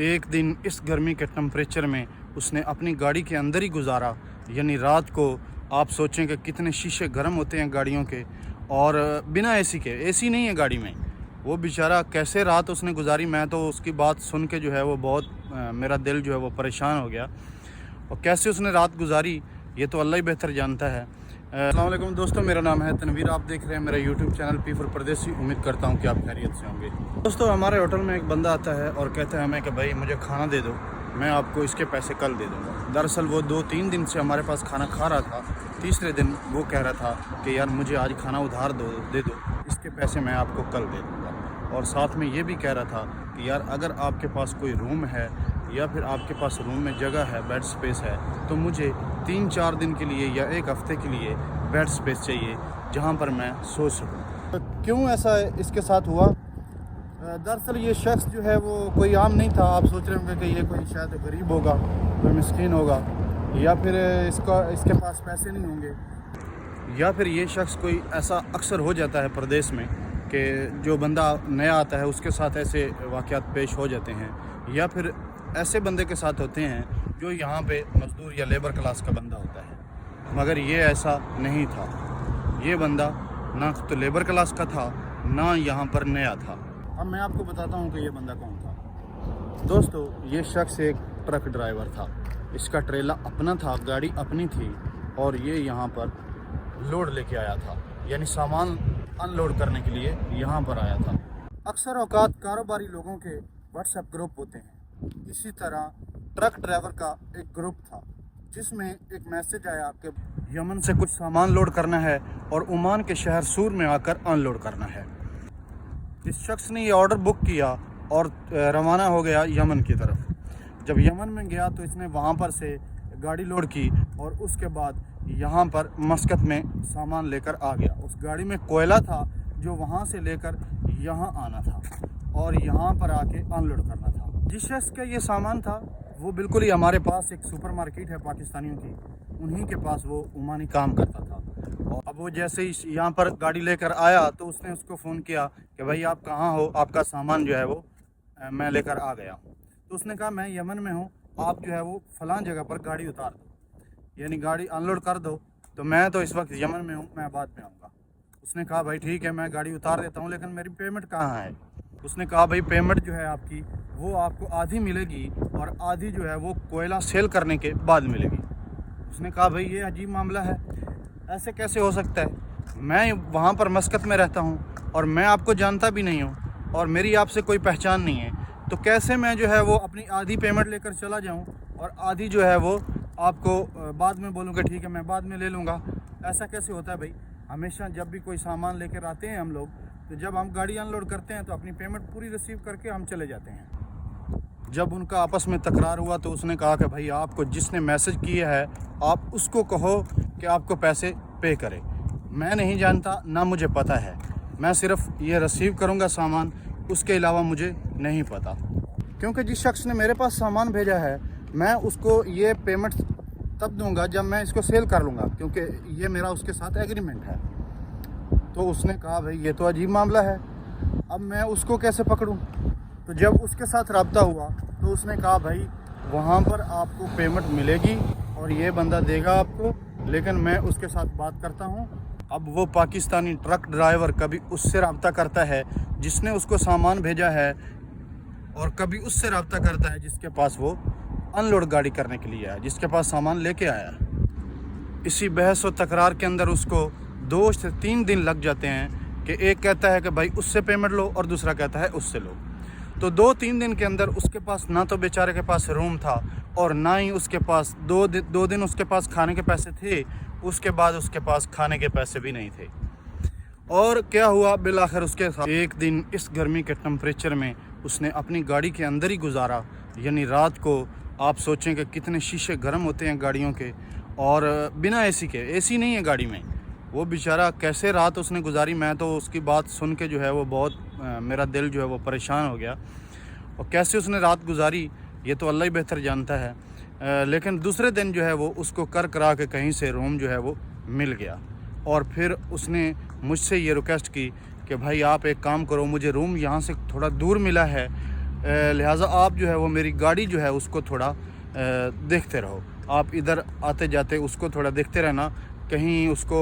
एक दिन इस गर्मी के टेम्परेचर में उसने अपनी गाड़ी के अंदर ही गुजारा। यानी रात को आप सोचें कि कितने शीशे गर्म होते हैं गाड़ियों के, और बिना एसी के, एसी नहीं है गाड़ी में। वो बेचारा कैसे रात उसने गुजारी, मैं तो उसकी बात सुन के जो है वो बहुत मेरा दिल जो है वो परेशान हो गया। और कैसे उसने रात गुजारी ये तो अल्लाह ही बेहतर जानता है। अस्सलाम वालेकुम दोस्तों, मेरा नाम है तनवीर, आप देख रहे हैं मेरा यूट्यूब चैनल पी फॉर परदेसी। उम्मीद करता हूँ कि आप खैरियत से होंगे। दोस्तों, हमारे होटल में एक बंदा आता है और कहता है हमें कि भाई मुझे खाना दे दो, मैं आपको इसके पैसे कल दे दूँगा। दरअसल वो 2-3 दिन से हमारे पास खाना खा रहा था। तीसरे दिन वो कह रहा था कि यार मुझे आज खाना उधार दे दो, इसके पैसे मैं आपको कल दे दूँगा। और साथ में ये भी कह रहा था कि यार अगर आपके पास कोई रूम है या फिर आपके पास रूम में जगह है, बेड स्पेस है, तो मुझे 3-4 दिन के लिए या एक हफ़्ते के लिए बेड स्पेस चाहिए जहां पर मैं सो सकूं। तो क्यों ऐसा इसके साथ हुआ? दरअसल ये शख्स जो है वो कोई आम नहीं था। आप सोच रहे होंगे कि ये कोई शायद गरीब होगा, कोई मिस्कीन होगा, या फिर इसके पास पैसे नहीं होंगे, या फिर ये शख्स कोई ऐसा अक्सर हो जाता है प्रदेश में कि जो बंदा नया आता है उसके साथ ऐसे वाक़यात पेश हो जाते हैं, या फिर ऐसे बंदे के साथ होते हैं जो यहाँ पे मज़दूर या लेबर क्लास का बंदा होता है। मगर ये ऐसा नहीं था। ये बंदा ना तो लेबर क्लास का था, ना यहाँ पर नया था। अब मैं आपको बताता हूँ कि ये बंदा कौन था। दोस्तों, ये शख्स एक ट्रक ड्राइवर था। इसका ट्रेला अपना था, गाड़ी अपनी थी, और ये यहाँ पर लोड लेके आया था, यानी सामान अनलोड करने के लिए यहाँ पर आया था। अक्सर औकात कारोबारी लोगों के व्हाट्सएप ग्रुप होते हैं। इसी तरह ट्रक ड्राइवर का एक ग्रुप था जिसमें एक मैसेज आया कि यमन से कुछ सामान लोड करना है और ओमान के शहर सूर में आकर अनलोड करना है। इस शख्स ने ये ऑर्डर बुक किया और रवाना हो गया यमन की तरफ। जब यमन में गया तो इसने वहाँ पर से गाड़ी लोड की और उसके बाद यहाँ पर मस्कत में सामान लेकर आ गया। उस गाड़ी में कोयला था जो वहाँ से लेकर यहाँ आना था और यहाँ पर आके अनलोड करना था। जिस शख्स का ये सामान था वो बिल्कुल ही हमारे पास एक सुपर मार्केट है पाकिस्तानियों की, उन्हीं के पास वो ओमानी काम करता था। और अब वो जैसे ही यहाँ पर गाड़ी लेकर आया तो उसने उसको फ़ोन किया कि भाई आप कहाँ हो, आपका सामान जो है वो मैं लेकर आ गया। तो उसने कहा मैं यमन में हूँ, आप जो है वो फ़लाँ जगह पर गाड़ी उतार दो, यानी गाड़ी अनलोड कर दो। तो मैं तो इस वक्त यमन में हूँ, मैं बाद में आऊँगा। उसने कहा भाई ठीक है, मैं गाड़ी उतार देता हूँ, लेकिन मेरी पेमेंट कहाँ है? उसने कहा भाई पेमेंट जो है आपकी वो आपको आधी मिलेगी और आधी जो है वो कोयला सेल करने के बाद मिलेगी। उसने कहा भाई ये अजीब मामला है, ऐसे कैसे हो सकता है? मैं वहाँ पर मस्कत में रहता हूँ और मैं आपको जानता भी नहीं हूँ और मेरी आपसे कोई पहचान नहीं है, तो कैसे मैं जो है वो अपनी आधी पेमेंट लेकर चला जाऊँ और आधी जो है वो आपको बाद में बोलूँगा ठीक है मैं बाद में ले लूँगा? ऐसा कैसे होता है भाई? हमेशा जब भी कोई सामान लेकर आते हैं हम लोग, तो जब हम गाड़ी अनलोड करते हैं तो अपनी पेमेंट पूरी रिसीव करके हम चले जाते हैं। जब उनका आपस में तकरार हुआ तो उसने कहा कि भाई आपको जिसने मैसेज किया है आप उसको कहो कि आपको पैसे पे करे। मैं नहीं जानता, ना मुझे पता है, मैं सिर्फ ये रिसीव करूँगा सामान, उसके अलावा मुझे नहीं पता। क्योंकि जिस शख्स ने मेरे पास सामान भेजा है मैं उसको ये पेमेंट तब दूंगा जब मैं इसको सेल कर लूँगा, क्योंकि ये मेरा उसके साथ एग्रीमेंट है। तो उसने कहा भाई ये तो अजीब मामला है, अब मैं उसको कैसे पकड़ूं? तो जब उसके साथ रब्ता हुआ तो उसने कहा भाई वहाँ पर आपको पेमेंट मिलेगी और ये बंदा देगा आपको, लेकिन मैं उसके साथ बात करता हूँ। अब वो पाकिस्तानी ट्रक ड्राइवर कभी उससे रब्ता करता है जिसने उसको सामान भेजा है, और कभी उससे रब्ता करता है जिसके पास वो अनलोड गाड़ी करने के लिए आया, जिसके पास सामान लेके आया। इसी बहस और तकरार के अंदर उसको 2 से 3 दिन लग जाते हैं कि एक कहता है कि भाई उससे पेमेंट लो और दूसरा कहता है उससे लो। तो 2-3 दिन के अंदर उसके पास ना तो बेचारे के पास रूम था और ना ही उसके पास 2 दिन उसके पास खाने के पैसे थे, उसके बाद उसके पास खाने के पैसे भी नहीं थे। और क्या हुआ बिल आखिर उसके साथ? एक दिन इस गर्मी के टेम्परेचर में उसने अपनी गाड़ी के अंदर ही गुजारा। यानी रात को आप सोचें कि कितने शीशे गर्म होते हैं गाड़ियों के, और बिना एसी के, एसी नहीं है गाड़ी में। वो बेचारा कैसे रात उसने गुजारी, मैं तो उसकी बात सुन के जो है वो बहुत मेरा दिल जो है वो परेशान हो गया। और कैसे उसने रात गुजारी ये तो अल्लाह ही बेहतर जानता है। लेकिन दूसरे दिन जो है वो उसको कर करा के कहीं से रूम जो है वो मिल गया, और फिर उसने मुझसे ये रिक्वेस्ट की कि भाई आप एक काम करो, मुझे रूम यहाँ से थोड़ा दूर मिला है لہٰذا آپ جو ہے وہ میری گاڑی جو ہے اس کو تھوڑا دیکھتے رہو. آپ ادھر آتے جاتے اس کو تھوڑا دیکھتے رہنا, کہیں اس کو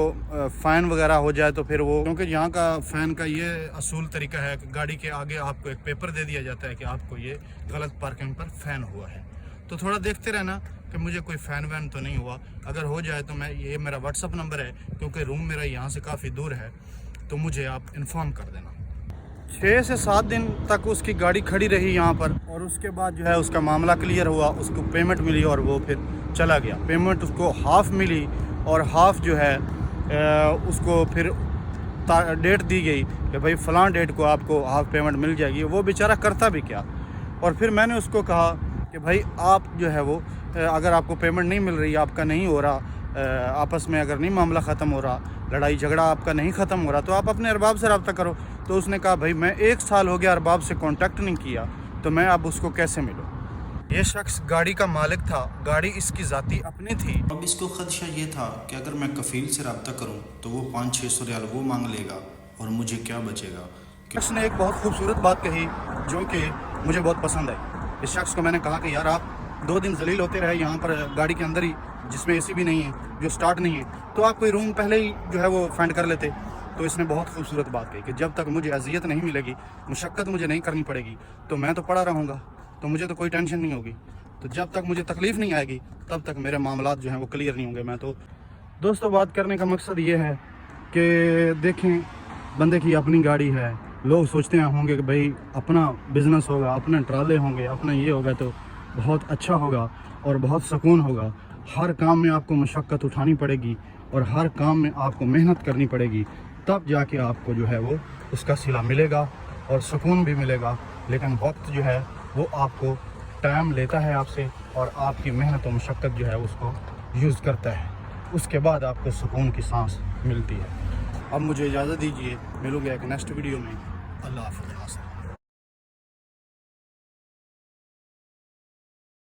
فائن وغیرہ ہو جائے تو پھر وہ, کیونکہ یہاں کا فائن کا یہ اصول طریقہ ہے کہ گاڑی کے آگے آپ کو ایک پیپر دے دیا جاتا ہے کہ آپ کو یہ غلط پارکنگ پر فائن ہوا ہے. تو تھوڑا دیکھتے رہنا کہ مجھے کوئی فین وین تو نہیں ہوا. اگر ہو جائے تو یہ میرا واٹس اپ نمبر ہے, کیونکہ روم میرا یہاں سے کافی دور ہے, تو مجھے آپ انفارم کر دینا. 6 سے 7 دن تک اس کی گاڑی کھڑی رہی یہاں پر, اور اس کے بعد جو ہے اس کا معاملہ کلیئر ہوا, اس کو پیمنٹ ملی اور وہ پھر چلا گیا. پیمنٹ اس کو ہاف ملی اور ہاف جو ہے اس کو پھر ڈیٹ دی گئی کہ بھائی فلاں ڈیٹ کو آپ کو ہاف پیمنٹ مل جائے گی. وہ بیچارہ کرتا بھی کیا. اور پھر میں نے اس کو کہا کہ بھائی آپ جو ہے وہ اگر آپ کو پیمنٹ نہیں مل رہی, آپ کا نہیں ہو رہا, آپس میں اگر نہیں معاملہ ختم ہو رہا, لڑائی جھگڑا آپ کا نہیں ختم ہو رہا, تو آپ اپنے ارباب سے رابطہ کرو. تو اس نے کہا بھائی میں 1 سال ہو گیا ارباب سے کانٹیکٹ نہیں کیا, تو میں اب اس کو کیسے ملوں. یہ شخص گاڑی کا مالک تھا, گاڑی اس کی ذاتی اپنی تھی. اب اس کو خدشہ یہ تھا کہ اگر میں کفیل سے رابطہ کروں تو وہ 500-600 ریال وہ مانگ لے گا اور مجھے کیا بچے گا. اس نے ایک بہت خوبصورت بات کہی جو کہ مجھے بہت پسند آئی. اس شخص کو میں نے کہا کہ یار آپ 2 دن ذلیل ہوتے رہے یہاں پر گاڑی کے اندر ہی, جس میں اے سی بھی نہیں ہے, جو سٹارٹ نہیں ہے, تو آپ کوئی روم پہلے ہی جو ہے وہ فائنڈ کر لیتے. تو اس نے بہت خوبصورت بات کہی کہ جب تک مجھے اذیت نہیں ملے گی, مشقت مجھے نہیں کرنی پڑے گی, تو میں تو پڑا رہوں گا, تو مجھے تو کوئی ٹینشن نہیں ہوگی. تو جب تک مجھے تکلیف نہیں آئے گی تب تک میرے معاملات جو ہیں وہ کلیئر نہیں ہوں گے. میں تو دوستوں بات کرنے کا مقصد یہ ہے کہ دیکھیں بندے کی اپنی گاڑی ہے, لوگ سوچتے ہیں ہوں گے کہ بھائی اپنا بزنس ہوگا, اپنے ٹرالے ہوں گے, اپنا یہ ہوگا تو بہت اچھا ہوگا اور بہت سکون ہوگا. ہر کام میں آپ کو مشقت اٹھانی پڑے گی اور ہر کام میں آپ کو محنت کرنی پڑے گی, تب جا کے آپ کو جو ہے وہ اس کا صلہ ملے گا اور سکون بھی ملے گا. لیکن وقت جو ہے وہ آپ کو ٹائم لیتا ہے آپ سے, اور آپ کی محنت و مشقت جو ہے اس کو یوز کرتا ہے. اس کے بعد آپ کو سکون کی سانس ملتی ہے. اب مجھے اجازت دیجیے, ملوں گے ایک نیکسٹ ویڈیو میں. اللہ حافظ.